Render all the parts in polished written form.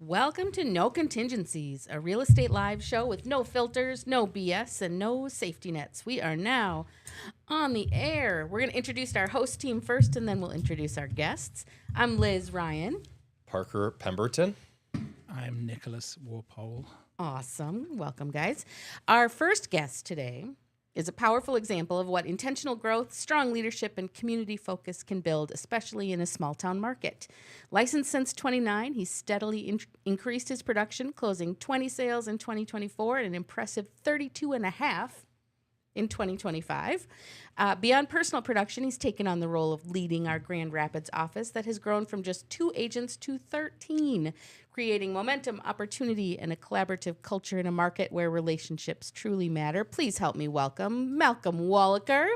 Welcome to No Contingencies, a real estate live show with no filters, no BS, and no safety nets. We are now on the air. We're going to introduce our host team first, and then we'll introduce our guests. I'm Liz Ryan. Parker Pemberton. I'm Nicholas Warpole. Awesome. Welcome, guys. Our first guest today is a powerful example of what intentional growth, strong leadership, and community focus can build, especially in a small town market. Licensed since 29, he's steadily increased his production, closing 20 sales in 2024 and an impressive 32 and a half in 2025. Beyond personal production, he's taken on the role of leading our Grand Rapids office that has grown from just 2 agents to 13, creating momentum, opportunity, and a collaborative culture in a market where relationships truly matter. Please help me welcome Malcolm Wallaker.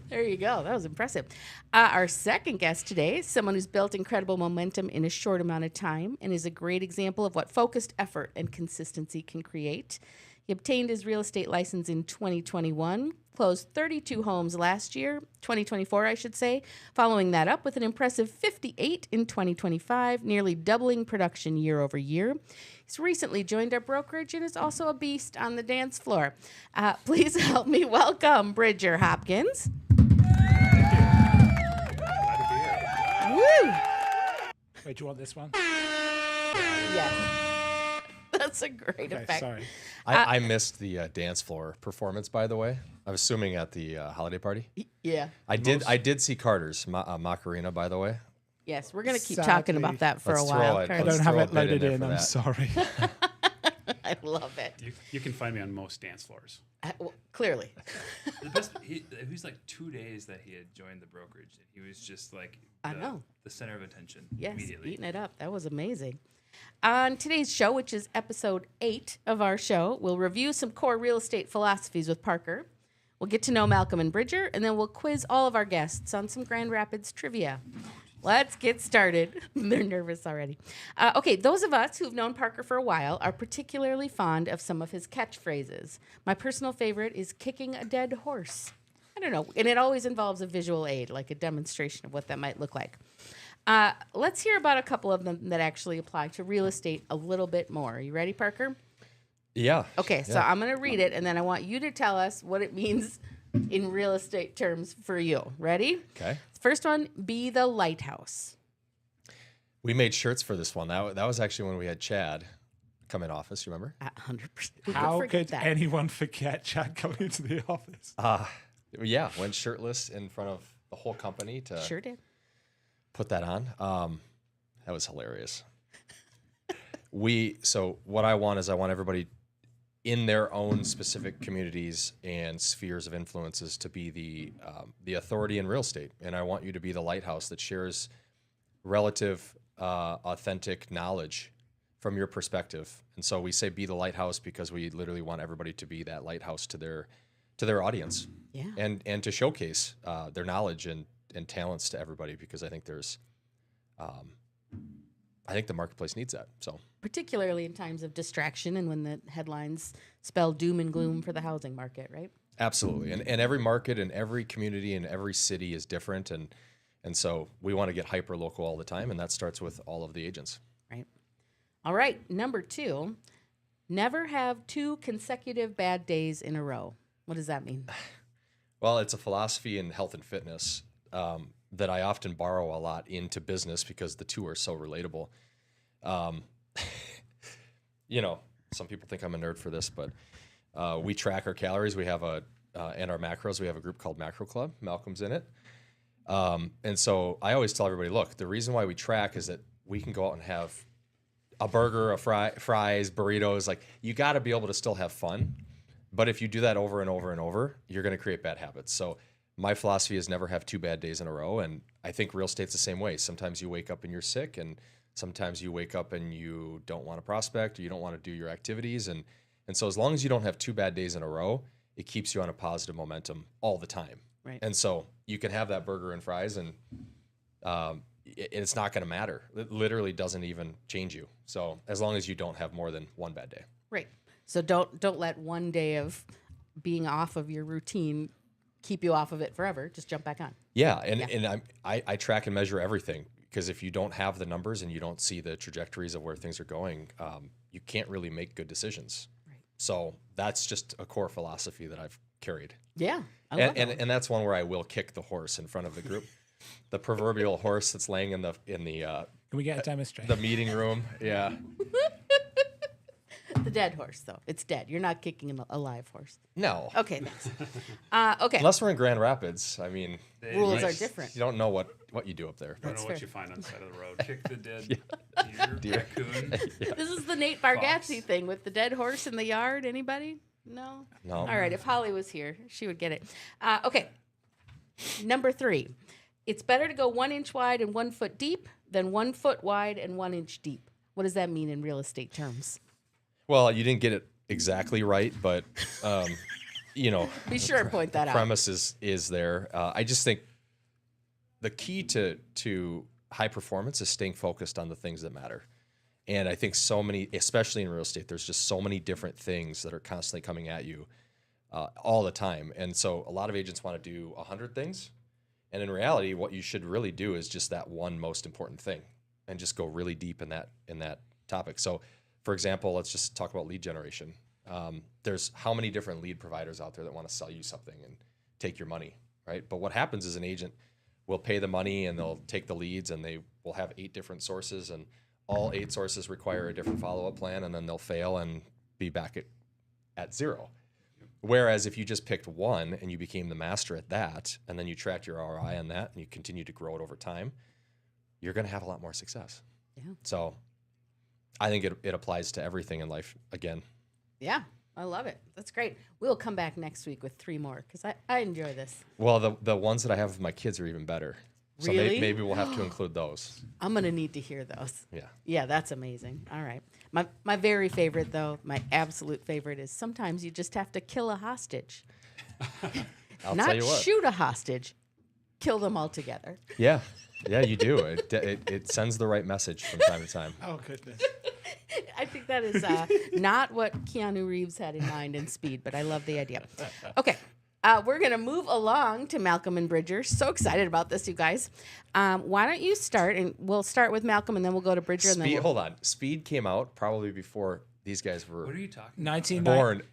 There you go. That was impressive. Our second guest today is someone who's built incredible momentum in a short amount of time and is a great example of what focused effort and consistency can create. He obtained his real estate license in 2021, closed 32 homes last year, 2024, I should say, following that up with an impressive 58 in 2025, nearly doubling production year over year. He's recently joined our brokerage and is also a beast on the dance floor. Please help me welcome Bridger Hopkins. Woo! Wait, do you want this one? Yes. That's a great effect. Sorry. I missed the dance floor performance, by the way. I'm assuming at the holiday party. Yeah. I did see Carter's Macarena, by the way. Yes, we're going to keep Sadly, talking about that for a let's while. throw it. I Let's don't have throw a it bit in loaded there in. for I'm that. sorry. I love it. You can find me on most dance floors. Well, clearly. The best. It was like 2 days that he had joined the brokerage, and he was just like I know. the center of attention Yes, immediately. eating it up. That was amazing. On today's show, which is episode 8 of our show, we'll review some core real estate philosophies with Parker. We'll get to know Malcolm and Bridger, and then we'll quiz all of our guests on some Grand Rapids trivia. Let's get started. They're nervous already. Okay, those of us who've known Parker for a while are particularly fond of some of his catchphrases. My personal favorite is kicking a dead horse. I don't know, and it always involves a visual aid, like a demonstration of what that might look like. Let's hear about a couple of them that actually apply to real estate a little bit more. Are you ready, Parker? Yeah. Okay, so I'm going to read it, and then I want you to tell us what it means in real estate terms for you. Ready? Okay. First one, be the lighthouse. We made shirts for this one. That was actually when we had Chad come in office. You remember? 100%. Who How forget could that? anyone forget Chad coming into the office? Yeah. Went shirtless in front of the whole company to Sure did. put that on. That was hilarious. So what I want everybody in their own specific communities and spheres of influences to be the authority in real estate, and I want you to be the lighthouse that shares relative, authentic knowledge from your perspective. And so we say be the lighthouse because we literally want everybody to be that lighthouse to their audience, Yeah. and to showcase their knowledge and talents to everybody, because I think I think the marketplace needs that. So Particularly in times of distraction and when the headlines spell doom and gloom for the housing market, right? absolutely, and every market and every community and every city is different, and so we want to get hyper local all the time, and that starts with all of the agents. Right. All right. Number 2, never have 2 consecutive bad days in a row. What does that mean? Well, it's a philosophy in health and fitness that I often borrow a lot into business because the two are so relatable. Some people think I'm a nerd for this, but we track our calories. We have and our macros. We have a group called Macro Club. Malcolm's in it. And so I always tell everybody, look, the reason why we track is that we can go out and have a burger, fries, burritos. Like, you got to be able to still have fun. But if you do that over and over and over, you're going to create bad habits. So my philosophy is never have 2 bad days in a row. And I think real estate's the same way. Sometimes you wake up and you're sick, and sometimes you wake up and you don't want to prospect, or you don't want to do your activities. And so as long as you don't have 2 bad days in a row, it keeps you on a positive momentum all the time. Right. And so you can have that burger and fries, and it's not going to matter. It literally doesn't even change you. So as long as you don't have more than 1 bad day. Right. So don't let one day of being off of your routine keep you off of it forever. Just jump back on. Yeah, and I track and measure everything, because if you don't have the numbers and you don't see the trajectories of where things are going, you can't really make good decisions. Right. So that's just a core philosophy that I've carried. Yeah. I love that. And that's one where I will kick the horse in front of the group, the proverbial horse that's laying in the Can we get a demonstration? the meeting room. Yeah. The dead horse, though. It's dead. You're not kicking a live horse. No. Okay, thanks. Okay. Unless we're in Grand Rapids, I mean, Rules are Nice. different. you don't know what you do up there. I don't That's know what fair. you find on the side of the road. Kick the dead Deer. raccoon. This is the Nate Bargatze Fox. thing with the dead horse in the yard. Anybody? No? No. All right. If Holly was here, she would get it. Okay. Number 3. It's better to go 1 inch wide and 1 foot deep than 1 foot wide and 1 inch deep. What does that mean in real estate terms? Well, you didn't get it exactly right, but Be sure to point that out. premise is there. I just think the key to high performance is staying focused on the things that matter. And I think so many, especially in real estate, there's just so many different things that are constantly coming at you all the time. And so a lot of agents want to do 100 things. And in reality, what you should really do is just that one most important thing, and just go really deep in that topic. So, for example, let's just talk about lead generation. There's how many different lead providers out there that want to sell you something and take your money, right? But what happens is an agent will pay the money and they'll take the leads, and they will have 8 different sources, and all 8 sources require a different follow-up plan, and then they'll fail and be back at 0. Whereas if you just picked one and you became the master at that, and then you tracked your ROI on that and you continue to grow it over time, you're going to have a lot more success. Yeah. So I think it applies to everything in life again. Yeah. I love it. That's great. We'll come back next week with 3 more because I enjoy this. Well, the ones that I have with my kids are even better. So Really? maybe we'll have to include those. I'm going to need to hear those. Yeah. Yeah, that's amazing. All right. My very favorite, though, my absolute favorite is sometimes you just have to kill a hostage. I'll Not tell you what. shoot a hostage, kill them all together. Yeah. Yeah, you do. It sends the right message from time to time. Oh, goodness. I think that is not what Keanu Reeves had in mind in Speed, but I love the idea. Okay. We're going to move along to Malcolm and Bridger. So excited about this, you guys. Why don't you start, and we'll start with Malcolm, and then we'll go to Bridger. And then Hold on. Speed came out probably before these guys were What are you talking? 1990 born.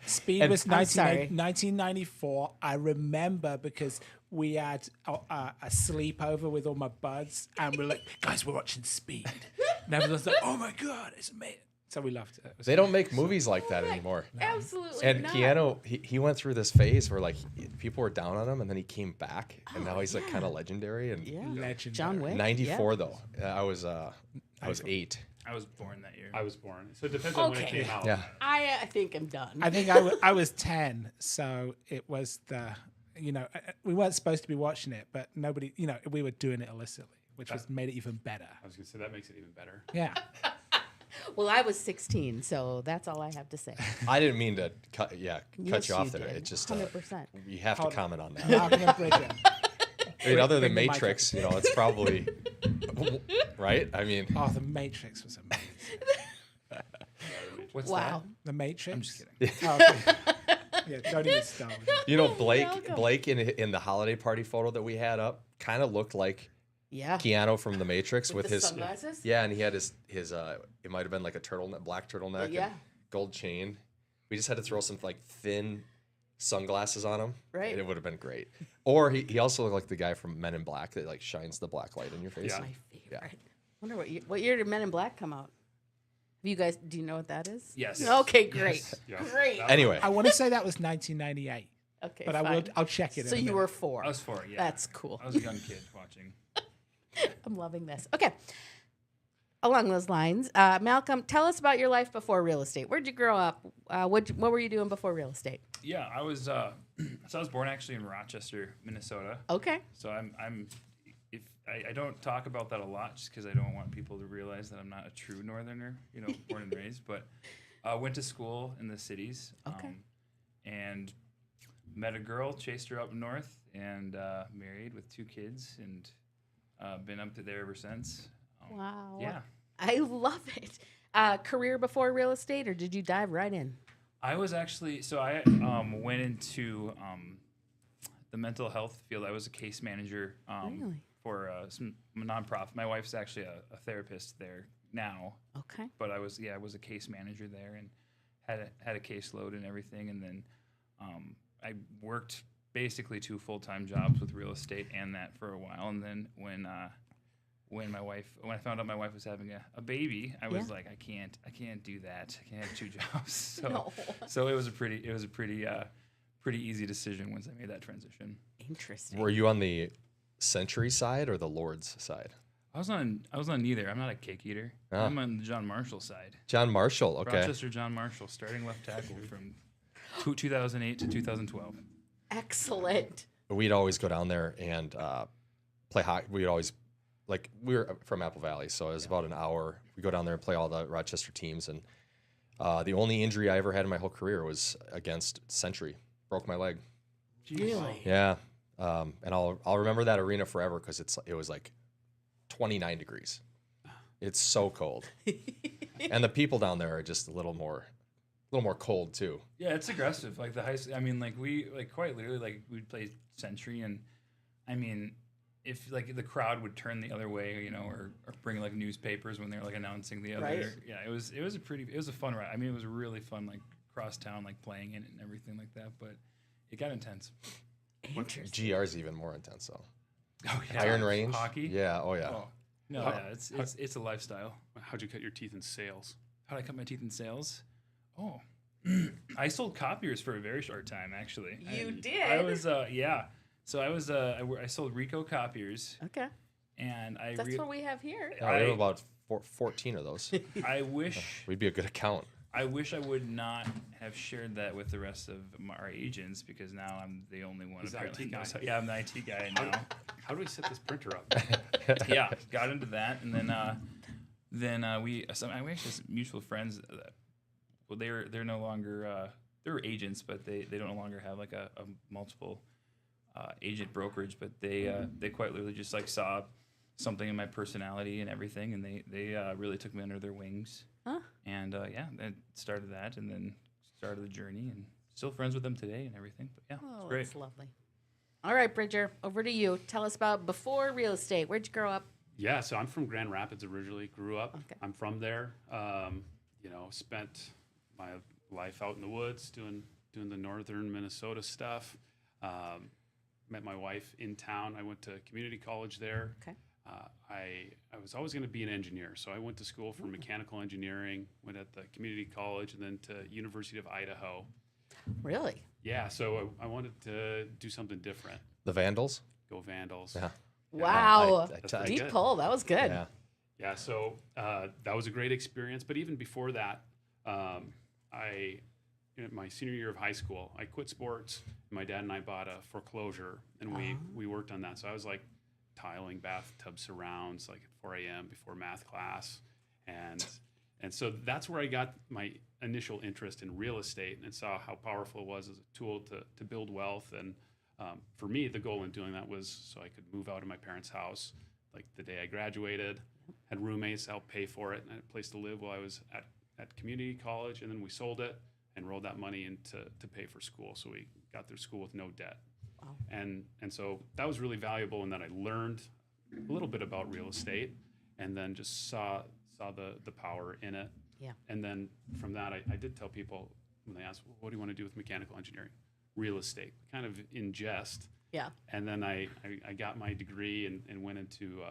Speed And- was I'm sorry. 1994. I remember because we had a sleepover with all my buds, and we're like, guys, we're watching Speed. And everyone's like, oh my God, it's amazing. So we loved it. It was They don't make movies like that anymore. Absolutely And not. Keanu, he went through this phase where like people were down on him, and then he came back, and now he's like kind of legendary. And Yeah. legendary. John Wick. 94 though, I was 8. I was born that year. I was born. So it depends on when it Okay. came out. Yeah. I think I'm done. I think I was 10, so it was we weren't supposed to be watching it, but nobody, we were doing it illicitly, which made it even better. I was going to say that makes it even better. Yeah. Well, I was 16, so that's all I have to say. I didn't mean to cut Yes, you off you there. did. It's just 100%. you have to comment on that. Malcolm and Bridger. I mean, other than bring the mic Matrix, it's probably right. I mean, Oh, The Matrix was amazing. What's Wow. The Matrix? I'm just kidding. Oh, okay. Yeah, don't even start with it. Welcome. Blake in the holiday party photo that we had up kind of looked like Yeah. Keanu from The Matrix with the his sunglasses? Yeah, and he had his it might have been like a turtleneck, black turtleneck, Yeah. and gold chain. We just had to throw some like thin sunglasses on him. Right. And it would have been great. Or he also looked like the guy from Men in Black that like shines the black light in your face. Yeah. My favorite. Wonder what year did Men in Black come out? You guys, do you know what that is? Yes. Okay, great. Yes. Yeah. Great. Anyway, I want to say that was 1998, Okay, but fine. I'll check it. So in a you minute. were 4. I was 4. Yeah. That's cool. I was a young kid watching. I'm loving this. Okay. Along those lines, Malcolm, tell us about your life before real estate. Where'd you grow up? What were you doing before real estate? Yeah, I was. So I was born actually in Rochester, Minnesota. Okay. So if I don't talk about that a lot, just because I don't want people to realize that I'm not a true Northerner, born and raised. But went to school in the cities. Okay. And met a girl, chased her up north, and married with 2 kids, and been up to there ever since. Wow. Yeah. I love it. Career before real estate, or did you dive right in? I was actually I went into the mental health field. I was a case manager Really? for some nonprofit. My wife's actually a therapist there now, Okay. but I was a case manager there and had a caseload and everything. And then I worked basically 2 full-time jobs with real estate and that for a while. And then when I found out my wife was having a baby, I was like, I can't do that. I can't have 2 jobs. So No. so it was a pretty easy decision once I made that transition. Interesting. Were you on the Century side or the Lord's side? I was on neither. I'm not a cake eater. Ah. I'm on the John Marshall side. John Marshall. Okay. Rochester John Marshall, starting left tackle from 2008 to 2012. Excellent. We'd always go down there and play hockey. We'd always, we were from Apple Valley, so it was about an hour. We go down there and play all the Rochester teams. And the only injury I ever had in my whole career was against Century. Broke my leg. Really? Yeah. And I'll remember that arena forever because it was like 29 degrees. It's so cold. And the people down there are just a little more cold too. Yeah, it's aggressive. Like the high school, I mean, we quite literally we'd play Century, and I mean, if the crowd would turn the other way, or bring newspapers when they're announcing the other. Right. Yeah, it was a fun ride. I mean, it was really fun, cross town, playing in it and everything like that. But it got intense. Interesting. GR's even more intense though. Oh yeah, Iron Range. hockey. Yeah. Oh yeah. Oh no, How- yeah, it's a lifestyle. How'd you cut your teeth in sales? How did I cut my teeth in sales? Oh, I sold copiers for a very short time, actually. You did? I was, yeah. So I sold Ricoh copiers, Okay. and That's what we have here. Yeah, we have about 14 of those. I wish We'd be a good account. I would not have shared that with the rest of our agents, because now I'm the only one. He's the apparently IT guy. knows yeah, I'm the IT guy now. How do we set this printer up? Yeah, got into that, and then we actually have some mutual friends that, well, they're no longer they're agents, but they no longer have a multiple agent brokerage, but they quite literally just saw something in my personality and everything, and they really took me under their wings. Huh? And then started that, and then started the journey, and still friends with them today and everything. But yeah, Oh, it's great. that's lovely. All right, Bridger, over to you. Tell us about before real estate. Where'd you grow up? Yeah, so I'm from Grand Rapids originally. Grew up. Okay. I'm from there. Spent my life out in the woods doing the northern Minnesota stuff. Met my wife in town. I went to community college there. Okay. I was always going to be an engineer, so I went to school for mechanical engineering. Went at the community college and then to University of Idaho. Really? Yeah, so I wanted to do something different. The Vandals. Go Vandals. Yeah. Wow. I- Deep good. pull. That was good. Yeah. Yeah, so that was a great experience. But even before that, in my senior year of high school, I quit sports. And my dad and I bought a foreclosure, and we worked on that. So I was tiling bathtub surrounds at 4 a.m. before math class, and so that's where I got my initial interest in real estate and saw how powerful it was as a tool to build wealth. And for me, the goal in doing that was so I could move out of my parents' house the day I graduated, had roommates help pay for it, and had a place to live while I was at community college. And then we sold it and rolled that money into to pay for school. So we got through school with no debt. Wow. And so that was really valuable in that I learned a little bit about real estate, and then just saw the power in it. Yeah. And then from that, I did tell people when they asked, well, what do you want to do with mechanical engineering? Real estate, kind of in jest. Yeah. And then I got my degree and went into,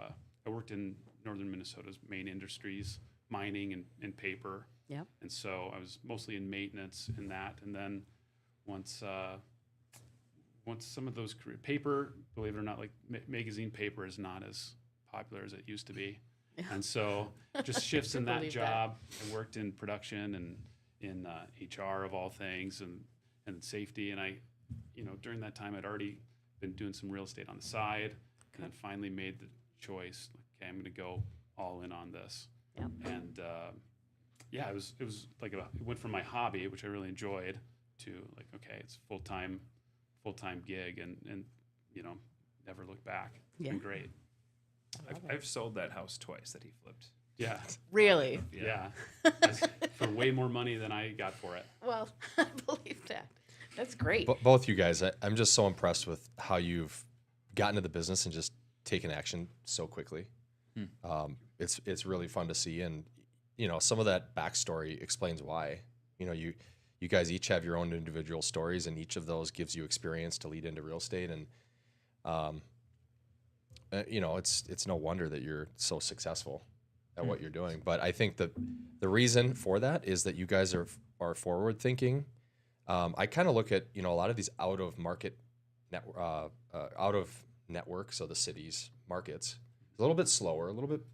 I worked in northern Minnesota's main industries, mining and paper. Yep. And so I was mostly in maintenance in that. And then once some of those paper, believe it or not, magazine paper is not as popular as it used to be. And so just shifts in that Believe job. I worked in production and in HR of all things and safety. And I, during that time, I'd already been doing some real estate on the side, and then finally made the choice, okay, I'm going to go all in on this. Yep. And it was it went from my hobby, which I really enjoyed, to okay, it's full-time gig, and never look back. It's been great. I've sold that house twice that he flipped. Yeah. Really? Yeah. For way more money than I got for it. Well, I believe that. That's great. Both you guys, I'm just so impressed with how you've gotten to the business and just taken action so quickly. It's really fun to see, and some of that backstory explains why. You guys each have your own individual stories, and each of those gives you experience to lead into real estate, and it's no wonder that you're so successful at what you're doing. But I think the reason for that is that you guys are forward thinking. I kind of look at a lot of these out of network, so the cities markets, a little bit slower, a little bit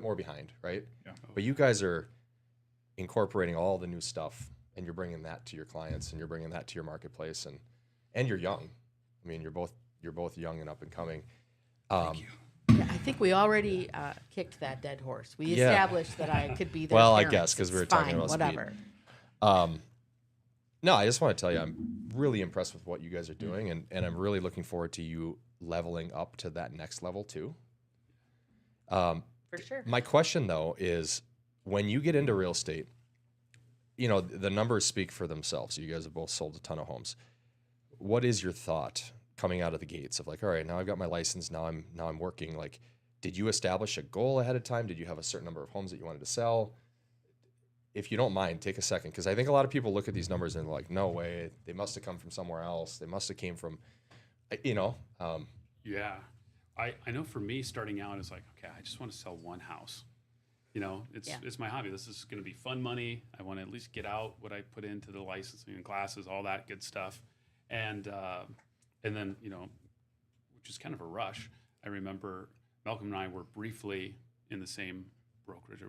more behind, right? Yeah. But you guys are incorporating all the new stuff, and you're bringing that to your clients, and you're bringing that to your marketplace, and you're young. I mean, you're both young and up and coming. Thank you. Yeah, I think we already kicked that dead horse. We Yeah. established that I could be their Well, I parents. guess because we were It's talking fine, about whatever. speed. No, I just want to tell you, I'm really impressed with what you guys are doing, and I'm really looking forward to you leveling up to that next level too. For sure. My question though is, when you get into real estate, the numbers speak for themselves. You guys have both sold a ton of homes. What is your thought coming out of the gates of like, all right, now I've got my license, now I'm working. Like, did you establish a goal ahead of time? Did you have a certain number of homes that you wanted to sell? If you don't mind, take a second, because I think a lot of people look at these numbers and they're like, no way, they must have come from somewhere else. They must have came from, Yeah. I know for me, starting out is like, okay, I just want to sell one house. It's my hobby. This is going to be fun money. I want to at least get out what I put into the licensing and classes, all that good stuff. And then, which is kind of a rush. I remember Malcolm and I were briefly in the same brokerage, or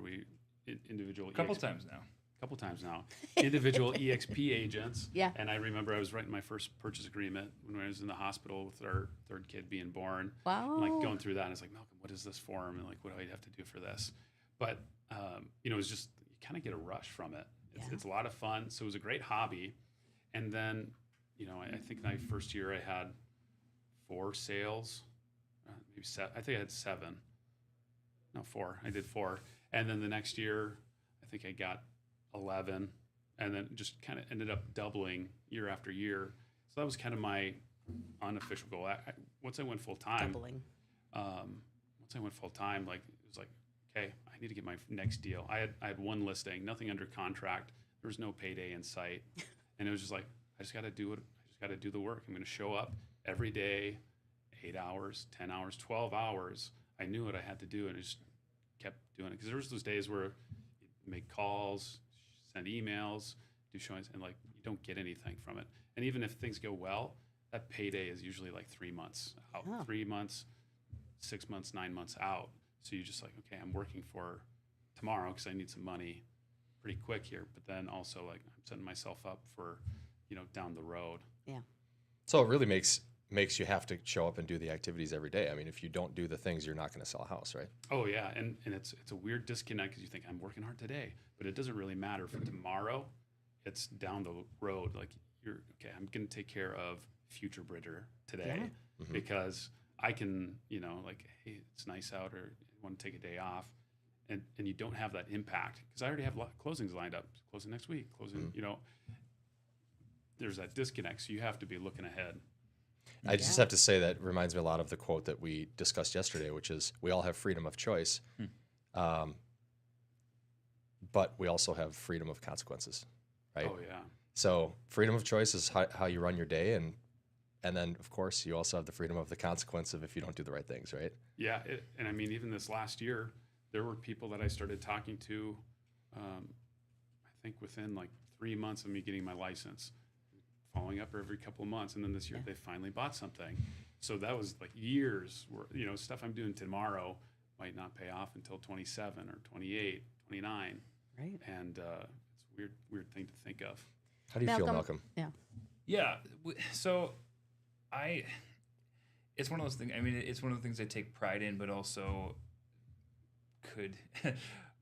individual. A couple times now. Individual EXP agents. Yeah. And I remember I was writing my first purchase agreement when I was in the hospital with our third kid being born. Wow. And like going through that, and it's like, Malcolm, what is this form? And like, what do I have to do for this? But, it was just, you kind of get a rush from it. It's a lot of fun. So it was a great hobby. And then, I think my first year I had 4 sales, maybe 7. I think I had 7. No, 4. I did 4. And then the next year, I think I got 11, and then just kind of ended up doubling year after year. So that was kind of my unofficial goal. Once I went full time, Doubling. like it was like, okay, I need to get my next deal. I had one listing, nothing under contract. There was no payday in sight, and it was just like, I just got to do it. I just got to do the work. I'm going to show up every day, 8 hours, 10 hours, 12 hours. I knew what I had to do, and I just kept doing it, because there was those days where you make calls, send emails, do showings, and like you don't get anything from it. And even if things go well, that payday is usually like 3 months out, Oh. 3 months, 6 months, 9 months out. So you're just like, okay, I'm working for tomorrow because I need some money pretty quick here. But then also like I'm setting myself up for, down the road. Yeah. so it really makes you have to show up and do the activities every day. I mean, if you don't do the things, you're not going to sell a house, right? Oh yeah, and it's a weird disconnect, because you think I'm working hard today, but it doesn't really matter for tomorrow. It's down the road. Like you're okay. I'm going to take care of future Bridger today, because I can, like, hey, it's nice out, or I want to take a day off, and you don't have that impact, because I already have closings lined up, closing next week, closing. There's that disconnect, so you have to be looking ahead. I just have to say that reminds me a lot of the quote that we discussed yesterday, which is, we all have freedom of choice, but we also have freedom of consequences, right? Oh yeah. So freedom of choice is how you run your day, and then of course you also have the freedom of the consequence of if you don't do the right things, right? Yeah, and I mean, even this last year, there were people that I started talking to, I think within like 3 months of me getting my license, following up every couple of months, and then this year they finally bought something. So that was like years where, stuff I'm doing tomorrow might not pay off until 27 or 28, 29. Right. And it's a weird thing to think of. How do you feel, Malcolm? Yeah. Yeah. So it's one of those things. I mean, it's one of the things I take pride in, but also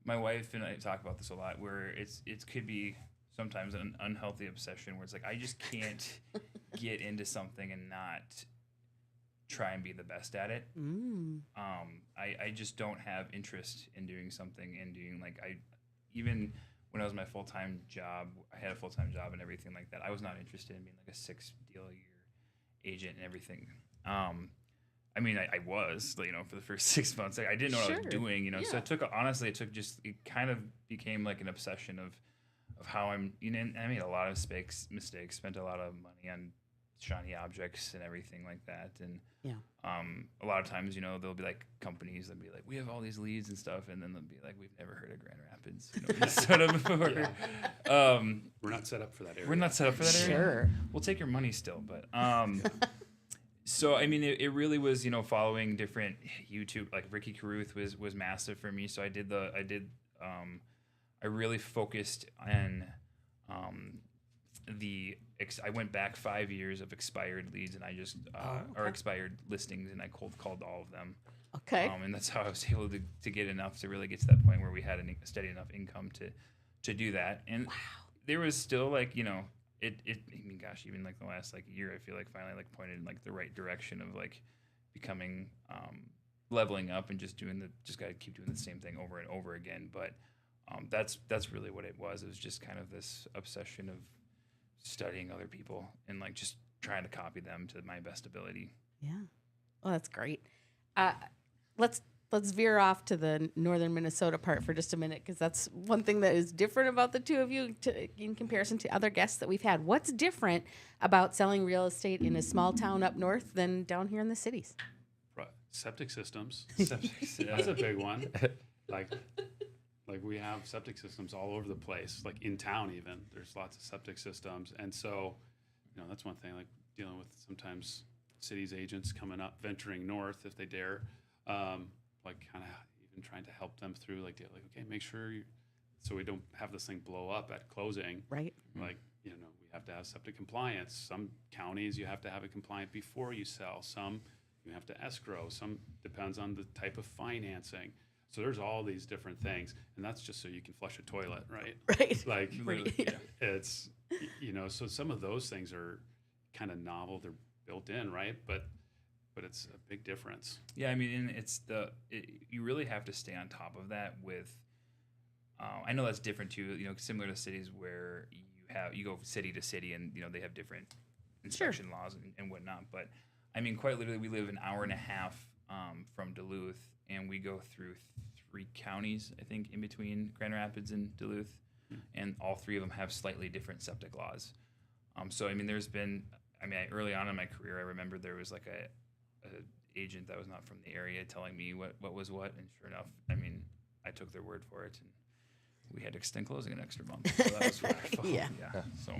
my wife and I talk about this a lot, where it could be sometimes an unhealthy obsession, where it's like, I just can't get into something and not try and be the best at it. I just don't have interest in doing something and doing, like, even when I was my full-time job, I had a full-time job and everything like that. I was not interested in being like a 6-deal-a-year agent and everything. I mean, I was, you know, for the first 6 months, I didn't know what I was Sure. doing, you know. So Yeah. it took it kind of became like an obsession of how I'm, you know, and I made a lot of mistakes, spent a lot of money on shiny objects and everything like that. And Yeah. a lot of times, you know, there'll be like companies that'll be like, we have all these leads and stuff, and then they'll be like, we've never heard of Grand Rapids, you know, Minnesota before. We're not set up for that area. We're not set up for that area. Sure. We'll take your money still, but so I mean, it really was, you know, following different YouTube, like Ricky Carruth was massive for me. So I really focused on I went back 5 years of expired leads, and I just or expired listings, and I cold called all of them. Okay. And that's how I was able to get enough to really get to that point where we had a steady enough income to do that. And there was still like, you know, I mean, gosh, even like the last like year, I feel like finally like pointed in like the right direction of like becoming, leveling up and just got to keep doing the same thing over and over again. But that's really what it was. It was just kind of this obsession of studying other people and like just trying to copy them to my best ability. Yeah. Well, that's great. Let's veer off to the northern Minnesota part for just a minute, because that's one thing that is different about the two of you in comparison to other guests that we've had. What's different about selling real estate in a small town up north than down here in the cities? Right. Septic systems. Yeah. That's a big one. Like we have septic systems all over the place, like in town even. There's lots of septic systems. And so, you know, that's one thing, like dealing with sometimes cities agents coming up, venturing north if they dare, like kind of even trying to help them through like, okay, make sure so we don't have this thing blow up at closing. Right. Like, you know, we have to have septic compliance. Some counties you have to have it compliant before you sell. Some you have to escrow. Some depends on the type of financing. So there's all these different things, and that's just so you can flush a toilet, right? Right. Like, Literally, yeah. it's, you know, so some of those things are kind of novel. They're built in, right? But it's a big difference. Yeah, I mean, and you really have to stay on top of that with. I know that's different too. You know, similar to cities where you go city to city, and you know they have different inspection laws and whatnot. But I mean, quite literally, we live an hour and a half from Duluth, and we go through 3 counties, I think, in between Grand Rapids and Duluth, and all 3 of them have slightly different septic laws. So I mean, early on in my career, I remember there was like a agent that was not from the area telling me what was what, and sure enough, I mean, I took their word for it, and we had to extend closing an extra month. So that was what I followed. Yeah. So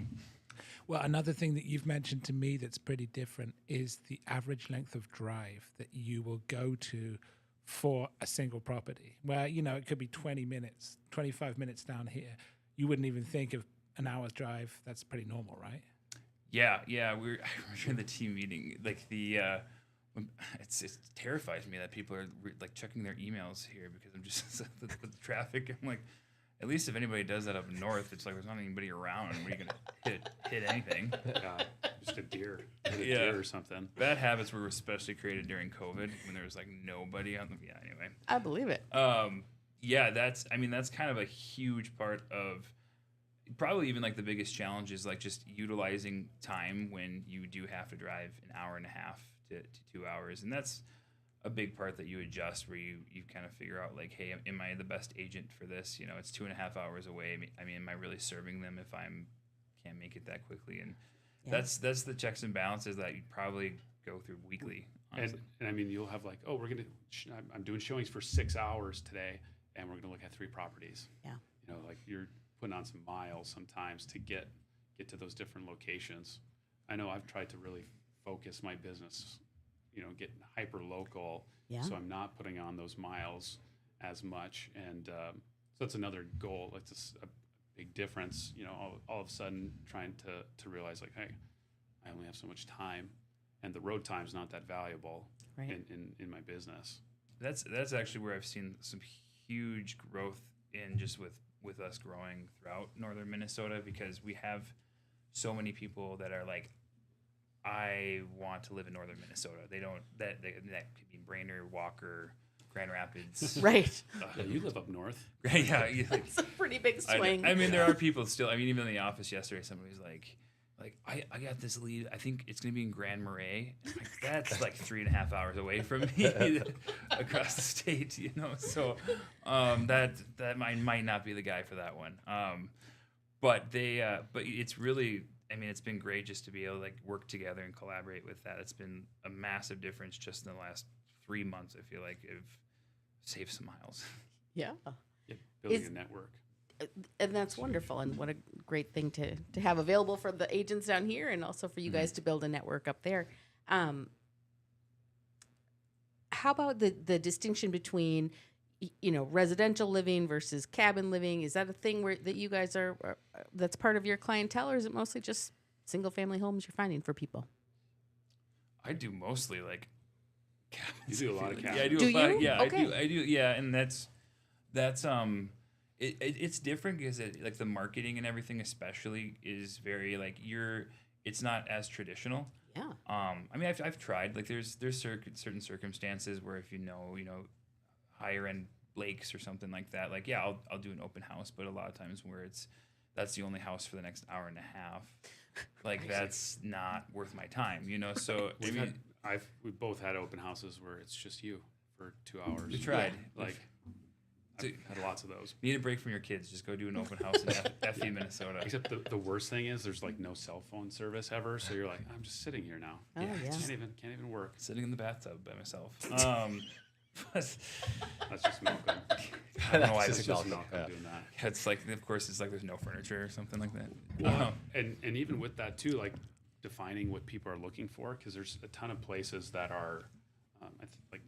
Well, another thing that you've mentioned to me that's pretty different is the average length of drive that you will go to for a single property, where, you know, it could be 20 minutes, 25 minutes down here. You wouldn't even think of an hour's drive. That's pretty normal, right? yeah. I remember in the team meeting, like it terrifies me that people are like checking their emails here because I'm just with the traffic. I'm like, at least if anybody does that up north, it's like there's not anybody around. Where you gonna hit anything? Just a deer, or something. Bad habits were especially created during COVID when there was like nobody on them. Yeah. Anyway. I believe it. Yeah, that's kind of a huge part of probably even like the biggest challenge is like just utilizing time when you do have to drive an hour and a half to 2 hours. And that's a big part that you adjust where you kind of figure out like, hey, am I the best agent for this? You know, it's 2.5 hours away. I mean, am I really serving them if can't make it that quickly? And that's the checks and balances that you probably go through weekly. And I mean, you'll have like, oh, I'm doing showings for 6 hours today, and we're gonna look at 3 properties. Yeah. You know, like you're putting on some miles sometimes to get to those different locations. I know I've tried to really focus my business, you know, get hyper local, so I'm not putting on those miles as much. And so that's another goal. It's a big difference, you know, all of a sudden trying to realize like, hey, I only have so much time, and the road time's not that valuable in my business. That's actually where I've seen some huge growth in just with us growing throughout northern Minnesota, because we have so many people that are like, I want to live in northern Minnesota. They don't that could be Brainerd, Walker, Grand Rapids. Right. Yeah, you live up north. Yeah. It's a pretty big swing. I mean, there are people still. I mean, even in the office yesterday, somebody's like, I got this lead. I think it's gonna be in Grand Marais. Like, that's like 3.5 hours away from me across the state. So that might not be the guy for that one. But it's really. I mean, it's been great just to be able to like work together and collaborate with that. It's been a massive difference just in the last 3 months. I feel like I've saved some miles. Yeah. Yeah, building a network. And that's wonderful, and what a great thing to have available for the agents down here, and also for you guys to build a network up there. How about the distinction between, residential living versus cabin living? Is that a thing that you guys are that's part of your clientele, or is it mostly just single family homes you're finding for people? I do mostly like cabins. You do a lot of cabins. Yeah, I do. Do you? Yeah, Okay. I do. Yeah, and that's it's different because like the marketing and everything especially is very like it's not as traditional. Yeah. I mean, I've tried. Like, there's certain circumstances where if higher end lakes or something like that, like, yeah, I'll do an open house. But a lot of times where that's the only house for the next hour and a half, like that's not worth my time, So We both had open houses where it's just you for 2 hours. we tried. Like, I've had lots of those. Need a break from your kids? Just go do an open house in Effie, Minnesota. Except the worst thing is there's like no cell phone service ever, so you're like, I'm just sitting here now. Oh, yeah. Can't even work. Sitting in the bathtub by myself. That's just Malcolm. I don't know why That's this just is. Malcolm doing that. It's like, of course, it's like there's no furniture or something like that. Well, and even with that too, like defining what people are looking for, because there's a ton of places that are, like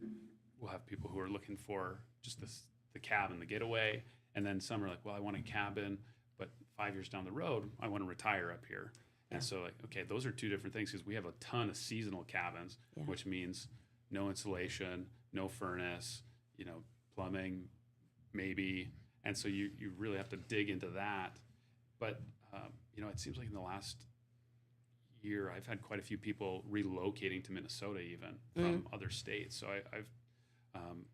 we'll have people who are looking for just the cabin, the getaway, and then some are like, well, I want a cabin, but 5 years down the road, I want to retire up here. And so, like, okay, those are two different things because we have a ton of seasonal cabins, which means no insulation, no furnace, plumbing, maybe. And so you really have to dig into that. But, it seems like in the last year, I've had quite a few people relocating to Minnesota even from other states. So I've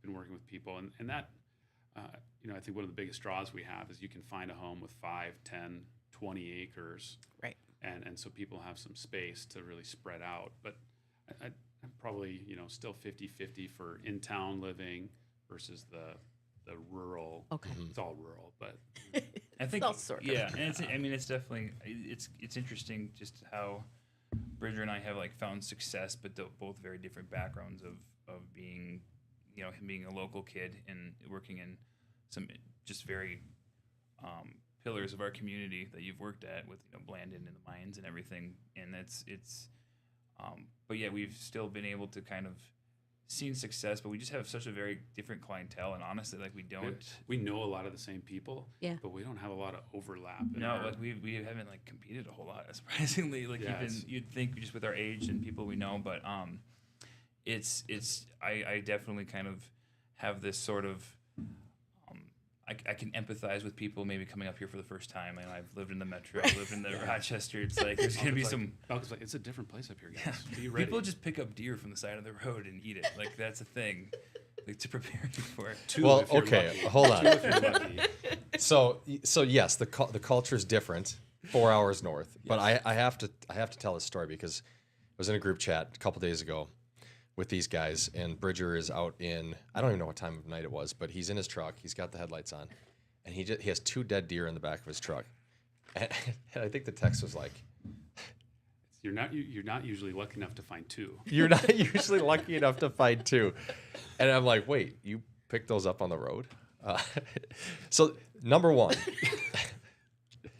been working with people. And that, I think one of the biggest draws we have is you can find a home with 5, 10, 20 acres. Right. And so people have some space to really spread out. But I'm probably, still 50-50 for in-town living versus the rural. Okay. It's all rural, but I think, all sort of. yeah, and it's definitely it's interesting just how Bridger and I have like found success, but both very different backgrounds of being, him being a local kid and working in some just very pillars of our community that you've worked at with Blandon and the mines and everything, and but yeah, we've still been able to kind of seen success, but we just have such a very different clientele, and honestly, like we know a lot of the same people, but we don't have a lot of overlap. Like we haven't like competed a whole lot, surprisingly. Like you'd think just with our age and people we know, but I definitely kind of have this sort of I can empathize with people maybe coming up here for the first time, and I've lived in the metro, I've lived in the Rochester. It's like there's gonna be some. Malcolm's like, it's a different place up here, guys. Be ready. People just pick up deer from the side of the road and eat it. Like that's a thing, like to prepare you for it. Well, okay, hold on. If you're lucky. So yes, the culture is different, 4 hours north. But I have to tell this story because I was in a group chat a couple days ago with these guys, and Bridger is out in, I don't even know what time of night it was, but he's in his truck. He's got the headlights on, and he has 2 dead deer in the back of his truck. And I think the text was like, You're not usually lucky enough to find 2. "You're not usually lucky enough to find 2." And I'm like, "Wait, you picked those up on the road?" So number one,